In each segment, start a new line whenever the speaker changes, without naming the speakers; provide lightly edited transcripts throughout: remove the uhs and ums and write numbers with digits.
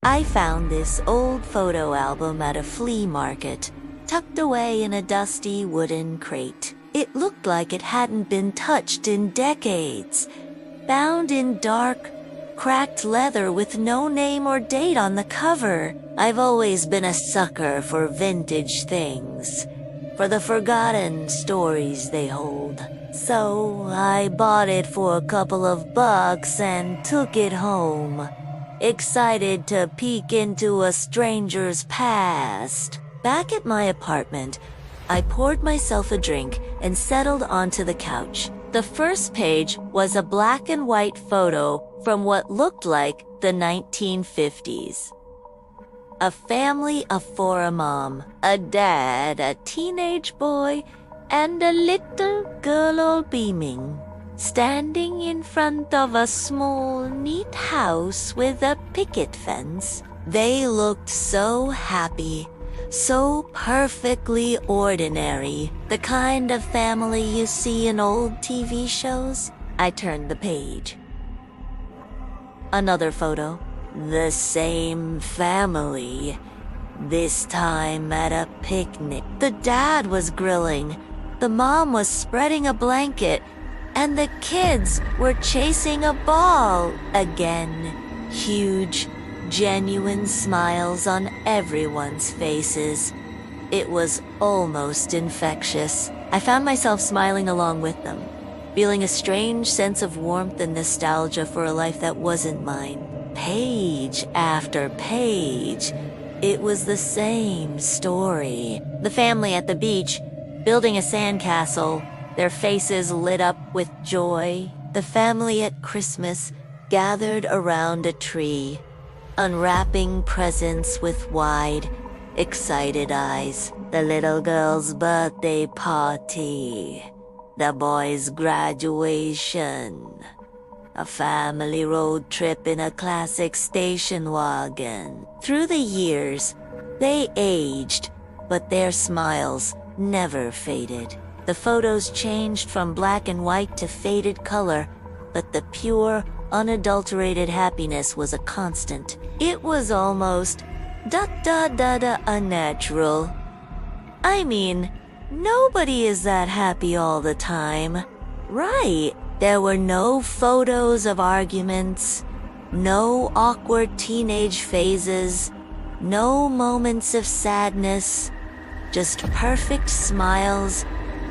I found this old photo album at a flea market, tucked away in a dusty wooden crate. It looked like it hadn't been touched in decades, bound in dark, cracked leather with no name or date on the cover. I've always been a sucker for vintage things, for the forgotten stories they hold. So I bought it for a couple of bucks and took it home, excited to peek into a stranger's past. Back at my apartment, I poured myself a drink and settled onto the couch. The first page was a black and white photo from what looked like the 1950s. A family of four: a mom, a dad, a teenage boy, and a little girl all beaming, standing in front of a small, neat house with a picket fence. They looked so happy, so perfectly ordinary, the kind of family you see in old TV shows. I turned the page. Another photo. The same family, this time at a picnic. The dad was grilling, the mom was spreading a blanket, and the kids were chasing a ball again. Huge, genuine smiles on everyone's faces. It was almost infectious. I found myself smiling along with them, feeling a strange sense of warmth and nostalgia for a life that wasn't mine. Page after page, it was the same story. The family at the beach, building a sandcastle, their faces lit up with joy. The family at Christmas, gathered around a tree, unwrapping presents with wide, excited eyes. The little girl's birthday party, the boy's graduation, a family road trip in a classic station wagon. Through the years, they aged, but their smiles never faded. The photos changed from black and white to faded color, but the pure, unadulterated happiness was a constant. It was almost unnatural. I mean, nobody is that happy all the time, right? There were no photos of arguments, no awkward teenage phases, no moments of sadness, just perfect smiles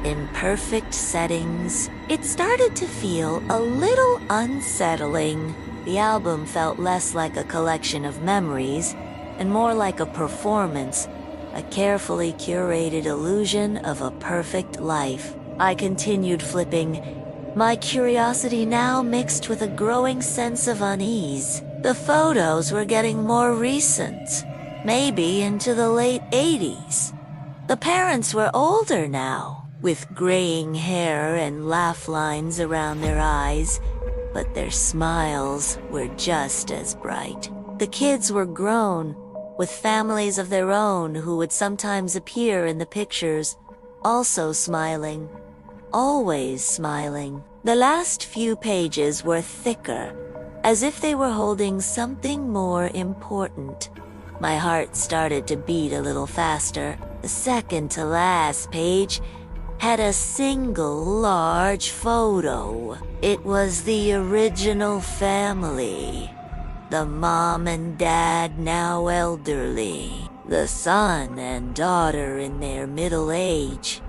in perfect settings. It started to feel a little unsettling. The album felt less like a collection of memories and more like a performance, a carefully curated illusion of a perfect life. I continued flipping, my curiosity now mixed with a growing sense of unease. The photos were getting more recent, maybe into the late 80s. The parents were older now, with graying hair and laugh lines around their eyes, but their smiles were just as bright. The kids were grown, with families of their own who would sometimes appear in the pictures, also smiling, always smiling. The last few pages were thicker, as if they were holding something more important. My heart started to beat a little faster. The second to last page had a single large photo. It was the original family. The mom and dad, now elderly. The son and daughter in their middle age,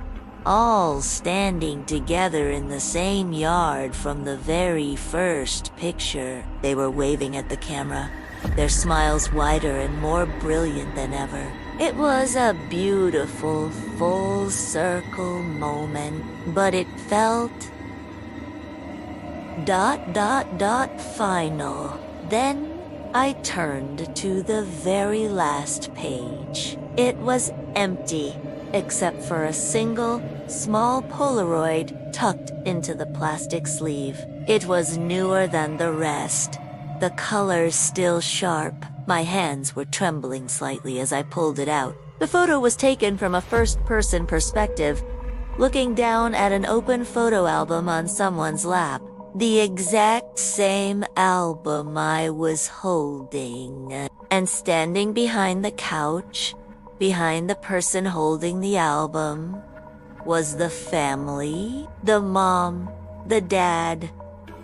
all standing together in the same yard from the very first picture. They were waving at the camera, their smiles wider and more brilliant than ever. It was a beautiful, full circle moment, but it felt final. Then I turned to the very last page. It was empty, except for a single, small Polaroid tucked into the plastic sleeve. It was newer than the rest, the colors still sharp. My hands were trembling slightly as I pulled it out. The photo was taken from a first-person perspective, looking down at an open photo album on someone's lap. The exact same album I was holding. And standing behind the couch, behind the person holding the album, was the family, the mom, the dad,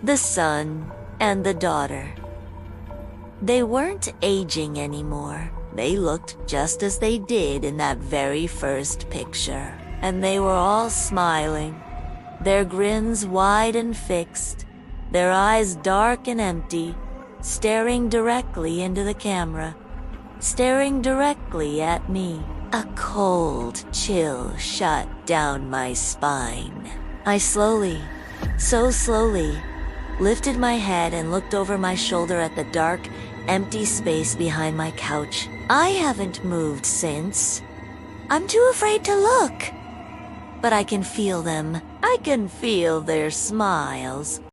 the son, and the daughter. They weren't aging anymore. They looked just as they did in that very first picture. And they were all smiling, their grins wide and fixed, their eyes dark and empty, staring directly into the camera, staring directly at me. A cold chill shot down my spine. I slowly, so slowly, lifted my head and looked over my shoulder at the dark, empty space behind my couch. I haven't moved since. I'm too afraid to look. But I can feel them. I can feel their smiles.